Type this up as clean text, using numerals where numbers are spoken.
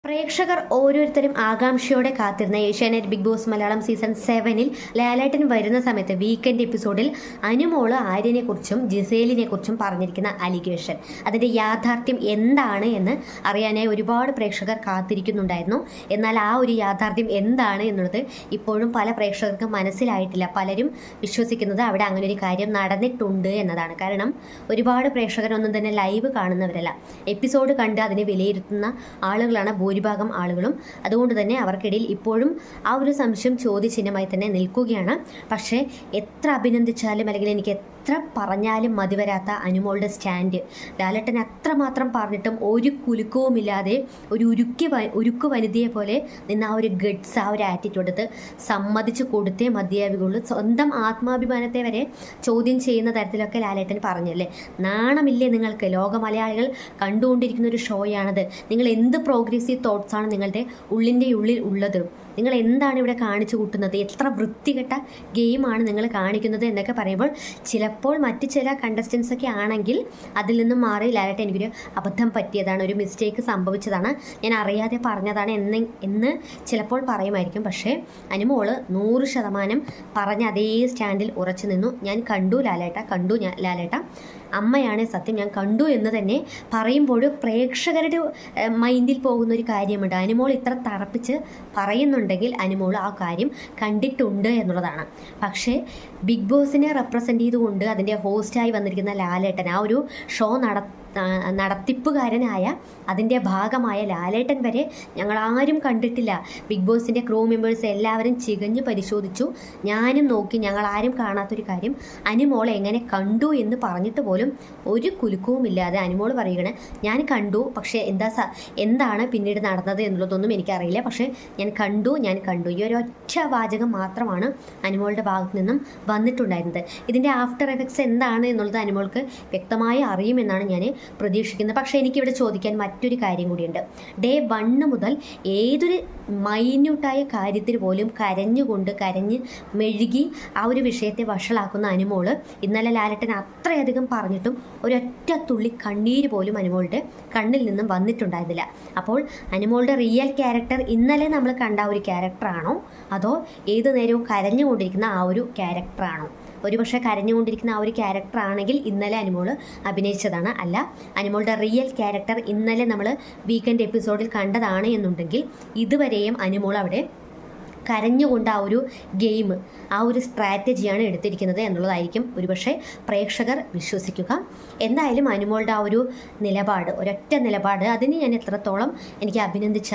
പ്രേക്ഷകർ ഓരോരുത്തരും ആകാംക്ഷയോടെ കാത്തിരുന്ന Asianet Bigg Boss Malayalam season 7-ൽ ലാലേട്ടൻ വരുന്ന സമയത്ത് വീക്കെൻഡ് എപ്പിസോഡിൽ അനുമോള് ആര്യനെക്കുറിച്ചും ജിസേലിനെക്കുറിച്ചും പറഞ്ഞിരിക്കുന്ന അലിഗേഷൻ, അതിൻ്റെ യാഥാർത്ഥ്യം എന്താണ് എന്ന് അറിയാനായി ഒരുപാട് പ്രേക്ഷകർ കാത്തിരിക്കുന്നുണ്ടായിരുന്നു. എന്നാൽ ആ ഒരു യാഥാർത്ഥ്യം എന്താണ് എന്നുള്ളത് ഇപ്പോഴും പല പ്രേക്ഷകർക്കും മനസ്സിലായിട്ടില്ല. പലരും വിശ്വസിക്കുന്നത് അവിടെ അങ്ങനെ ഒരു കാര്യം നടന്നിട്ടുണ്ട് എന്നതാണ്. കാരണം ഒരുപാട് പ്രേക്ഷകരൊന്നും തന്നെ ലൈവ് കാണുന്നവരല്ല, എപ്പിസോഡ് കണ്ട് അതിനെ വിലയിരുത്തുന്ന ആളുകളാണ് ഭൂരിഭാഗം ആളുകളും. അതുകൊണ്ട് തന്നെ അവർക്കിടയിൽ ഇപ്പോഴും ആ ഒരു സംശയം ചോദ്യചിഹ്നമായി തന്നെ നിൽക്കുകയാണ്. പക്ഷേ എത്ര അഭിനന്ദിച്ചാലും അല്ലെങ്കിൽ എനിക്ക് എത്ര പറഞ്ഞാലും മതിവരാത്ത അനുമോളുടെ സ്റ്റാൻഡ്, ലാലേട്ടൻ അത്രമാത്രം പറഞ്ഞിട്ടും ഒരു കുലുക്കവുമില്ലാതെ ഒരു ഉരുക്ക് വനിതയെ പോലെ നിന്ന് ആ ഒരു ഗഡ്സ്, ആ ഒരു ആറ്റിറ്റ്യൂഡ് അത് സമ്മതിച്ച് കൊടുത്തേ മതിയാവുകയുള്ളൂ. സ്വന്തം ആത്മാഭിമാനത്തെ വരെ ചോദ്യം ചെയ്യുന്ന തരത്തിലൊക്കെ ലാലേട്ടൻ പറഞ്ഞല്ലേ. നാണമില്ലേ നിങ്ങൾക്ക്? ലോക മലയാളികൾ കണ്ടുകൊണ്ടിരിക്കുന്ന ഒരു ഷോയാണത്. നിങ്ങൾ എന്ത് പ്രോഗ്രസീവ് തോട്ട്സാണ് നിങ്ങളുടെ ഉള്ളിൻ്റെ ഉള്ളിൽ ഉള്ളത്? നിങ്ങൾ എന്താണ് ഇവിടെ കാണിച്ചു കൂട്ടുന്നത്? എത്ര വൃത്തികെട്ട ഗെയിമാണ് നിങ്ങൾ കാണിക്കുന്നത് എന്നൊക്കെ പറയുമ്പോൾ ചിലപ്പോൾ മറ്റ് ചില കണ്ടസ്റ്റൻസ് ഒക്കെ ആണെങ്കിൽ അതിൽ നിന്നും മാറി ലാലേട്ടൻ എനിക്കൊരു അബദ്ധം പറ്റിയതാണ്, ഒരു മിസ്റ്റേക്ക് സംഭവിച്ചതാണ്, ഞാൻ അറിയാതെ പറഞ്ഞതാണ് എന്ന് ചിലപ്പോൾ പറയുമായിരിക്കും. പക്ഷേ അനുമോള് 100% പറഞ്ഞ അതേ സ്റ്റാൻഡിൽ ഉറച്ചു നിന്നു. ഞാൻ കണ്ടു ലാലേട്ട, ലാലേട്ട അമ്മയാണ് സത്യം, ഞാൻ കണ്ടു എന്ന് തന്നെ പറയുമ്പോൾ പ്രേക്ഷകരുടെ മൈൻഡിൽ പോകുന്ന ഒരു കാര്യമുണ്ട്. അനുമോൾ ഇത്ര തറപ്പിച്ച് പറയുന്നുണ്ടെങ്കിൽ അനുമോൾ ആ കാര്യം കണ്ടിട്ടുണ്ട് എന്നുള്ളതാണ്. പക്ഷേ ബിഗ് ബോസിനെ റെപ്രസെൻ്റ് ചെയ്തുകൊണ്ട് അതിൻ്റെ ഹോസ്റ്റായി വന്നിരിക്കുന്ന ലാലേട്ടൻ, ആ ഒരു ഷോ നടത്തിപ്പുകാരനായ അതിൻ്റെ ഭാഗമായ ലാലേട്ടൻ വരെ ഞങ്ങളാരും കണ്ടിട്ടില്ല. ബിഗ് ബോസിൻ്റെ ക്രൂ മെമ്പേഴ്സ് എല്ലാവരും ചികഞ്ഞു പരിശോധിച്ചു, ഞാനും നോക്കി, ഞങ്ങളാരും കാണാത്തൊരു കാര്യം അനുമോൾ എങ്ങനെ കണ്ടു എന്ന് പറഞ്ഞിട്ട് പോലും ഒരു കുലുക്കവുമില്ലാതെ അനുമോൾ പറയുകയാണ് ഞാൻ കണ്ടു, പക്ഷേ എന്താണ് പിന്നീട് നടന്നത് എന്നുള്ളതൊന്നും എനിക്കറിയില്ല, പക്ഷേ ഞാൻ കണ്ടു. ഈ ഒരൊറ്റ വാചകം മാത്രമാണ് അനുമോളുടെ ഭാഗത്ത് നിന്നും വന്നിട്ടുണ്ടായിരുന്നത്. ഇതിൻ്റെ ആഫ്റ്റർ എഫക്ട്സ് എന്താണ് എന്നുള്ളത് അനുമോൾക്ക് വ്യക്തമായി അറിയുമെന്നാണ് ഞാൻ പ്രതീക്ഷിക്കുന്നത്. പക്ഷേ എനിക്കിവിടെ ചോദിക്കാൻ മറ്റൊരു കാര്യം കൂടിയുണ്ട്. ഡേ 1 മുതൽ ഏതൊരു മൈന്യൂട്ടായ കാര്യത്തിൽ പോലും കരഞ്ഞ് മെഴുകി ആ ഒരു വിഷയത്തെ വഷളാക്കുന്ന അനുമോള് ഇന്നലെ ലാലേട്ടൻ അത്രയധികം പറഞ്ഞിട്ടും ഒരൊറ്റ തുള്ളി കണ്ണീര് പോലും അനുമോളുടെ കണ്ണിൽ നിന്നും വന്നിട്ടുണ്ടായിരുന്നില്ല. അപ്പോൾ അനുമോളുടെ റിയൽ ക്യാരക്ടർ ഇന്നലെ നമ്മൾ കണ്ട ഒരു ക്യാരക്ടറാണോ, അതോ ഏതു നേരവും കരഞ്ഞുകൊണ്ടിരിക്കുന്ന ആ ഒരു ക്യാരക്ടറാണോ? ഒരുപക്ഷെ കരഞ്ഞുകൊണ്ടിരിക്കുന്ന ആ ഒരു ക്യാരക്ടർ ആണെങ്കിൽ ഇന്നലെ അനുമോൾ അഭിനയിച്ചതാണ്. അല്ല, അനുമോളുടെ റിയൽ ക്യാരക്ടർ ഇന്നലെ നമ്മൾ വീക്കെൻഡ് എപ്പിസോഡിൽ കണ്ടതാണ് എന്നുണ്ടെങ്കിൽ ഇതുവരെയും അനുമോൾ അവിടെ കരഞ്ഞുകൊണ്ട് ആ ഒരു ഗെയിം, ആ ഒരു സ്ട്രാറ്റജിയാണ് എടുത്തിരിക്കുന്നത് എന്നുള്ളതായിരിക്കും ഒരുപക്ഷെ പ്രേക്ഷകർ വിശ്വസിക്കുക. എന്തായാലും അനുമോളുടെ ആ ഒരു നിലപാട്, ഒരൊറ്റ നിലപാട്, അതിന് ഞാൻ എത്രത്തോളം എനിക്ക് അഭിനന്ദിച്ച